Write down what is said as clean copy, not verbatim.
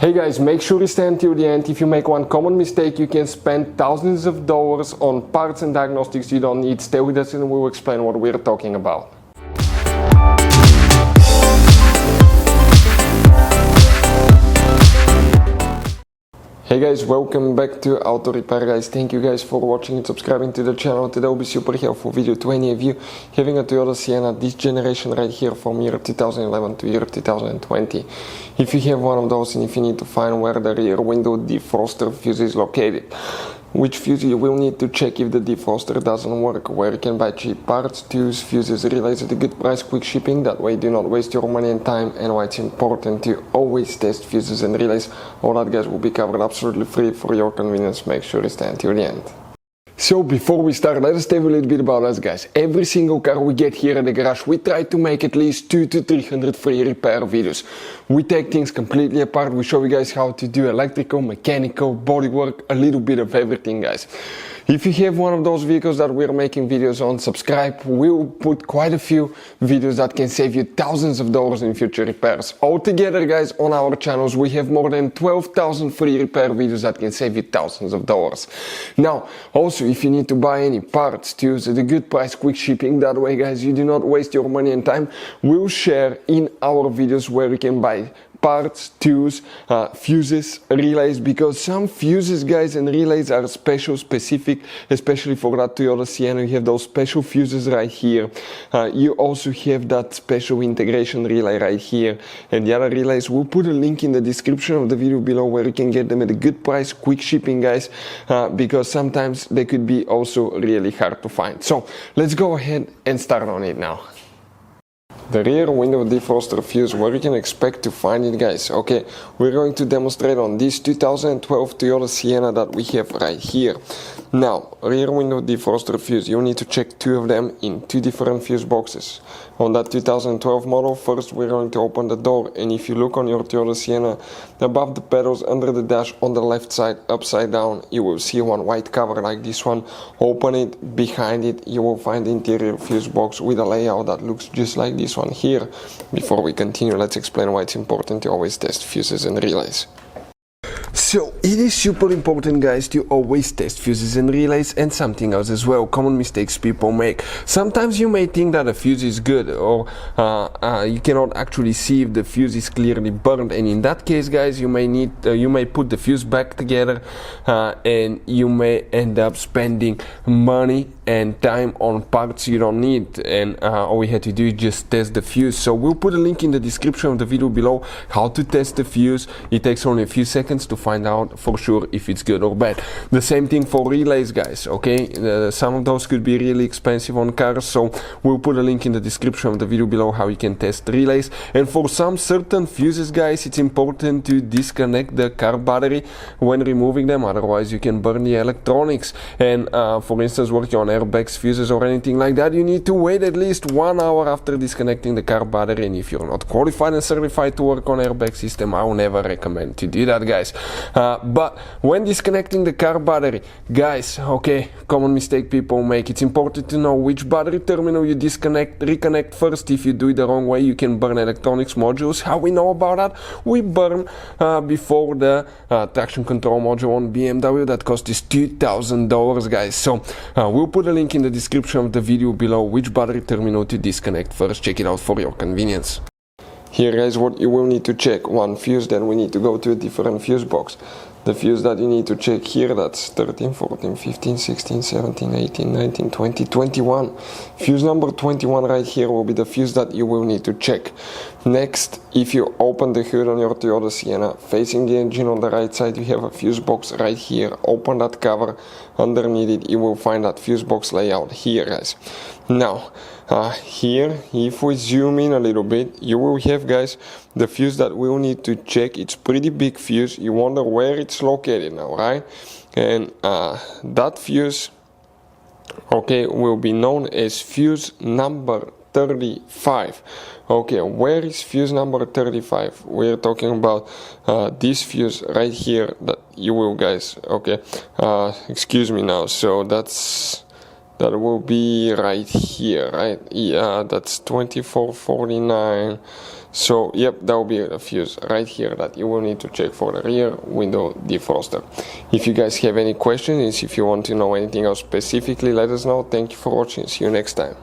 Hey guys, make sure you stay until the end. If you make one common mistake, you can spend thousands of dollars on parts and diagnostics you don't need. Stay with us and we'll explain what we're talking about. Hey guys, welcome back to Auto Repair guys. Thank you guys for watching and subscribing to the channel. Today will be super helpful video to any of you having a Toyota Sienna this generation right here from year 2011 to year 2020. If you have one of those and if you need to find where the rear window defroster fuse is located, which fuse you will need to check if the defroster doesn't work, where you can buy cheap parts, tools, fuses, relays at a good price, quick shipping, that way do not waste your money and time, and why it's important to always test fuses and relays. All that guys will be covered absolutely free for your convenience. Make sure you stay until the end. So before we start, let us tell you a little bit about us guys. Every single car we get here at the garage, we try to make at least 200 to 300 free repair videos. We take things completely apart, we show you guys how to do electrical, mechanical, bodywork, a little bit of everything guys. If you have one of those vehicles that we're making videos on, subscribe. We'll put quite a few videos that can save you thousands of dollars in future repairs. Altogether guys, on our channels we have more than 12,000 free repair videos that can save you thousands of dollars. Now, also if you need to buy any parts, tools at a good price, quick shipping, that way guys you do not waste your money and time, we'll share in our videos where you can buy parts, tools, fuses, relays, because some fuses guys and relays are specific, especially for that Toyota Sienna. You have those special fuses right here. You also have that special integration relay right here, and the other relays, we'll put a link in the description of the video below where you can get them at a good price, quick shipping guys, because sometimes they could be also really hard to find. So let's go ahead and start on it now. The rear window defroster fuse, where you can expect to find it guys. Okay, we're going to demonstrate on this 2012 Toyota Sienna that we have right here. Now, rear window defroster fuse, you need to check two of them in two different fuse boxes. On that 2012 model, first we're going to open the door, and if you look on your Toyota Sienna, above the pedals, under the dash, on the left side, upside down, you will see one white cover like this one. Open it, behind it you will find the interior fuse box with a layout that looks just like this one here. Before we continue, let's explain why it's important to always test fuses and relays. So it is super important guys to always test fuses and relays, and something else as well, common mistakes people make. Sometimes you may think that a fuse is good, or you cannot actually see if the fuse is clearly burned, and in that case guys you may put the fuse back together, and you may end up spending money and time on parts you don't need, and all we had to do is just test the fuse. So we'll put a link in the description of the video below how to test the fuse. It takes only a few seconds to find out for sure if it's good or bad. The same thing for relays guys, okay? Some of those could be really expensive on cars, so we'll put a link in the description of the video below how you can test relays. And for some certain fuses guys, it's important to disconnect the car battery when removing them, otherwise you can burn the electronics. And for instance, working on airbags, fuses or anything like that, you need to wait at least 1 hour after disconnecting the car battery, and if you're not qualified and certified to work on airbag system, I will never recommend to do that guys. But when disconnecting the car battery guys, okay, common mistake people make, it's important to know which battery terminal you reconnect first. If you do it the wrong way, you can burn electronics modules. How we know about that? We burn before the traction control module on BMW that cost us $2,000 guys. So we'll put a link in the description of the video below which battery terminal to disconnect first. Check it out for your convenience. Here guys, what you will need to check, one fuse, then we need to go to a different fuse box. The fuse that you need to check here, that's 13, 14, 15, 16, 17, 18, 19, 20, 21. Fuse number 21 right here will be the fuse that you will need to check. Next, if you open the hood on your Toyota Sienna, facing the engine on the right side, you have a fuse box right here. Open that cover. Underneath it, you will find that fuse box layout here guys. Now, here, if we zoom in a little bit, you will have guys the fuse that we'll need to check. It's pretty big fuse. You wonder where it's located now, right? And that fuse, okay, will be known as fuse number 35. Okay, where is fuse number 35? We're talking about this fuse right here that you will guys, okay, excuse me now, so that will be right here, right? Yeah, that's 2449, So yep, that will be a fuse right here that you will need to check for the rear window defroster. If you guys have any questions, if you want to know anything else specifically, let us know. Thank you for watching. See you next time.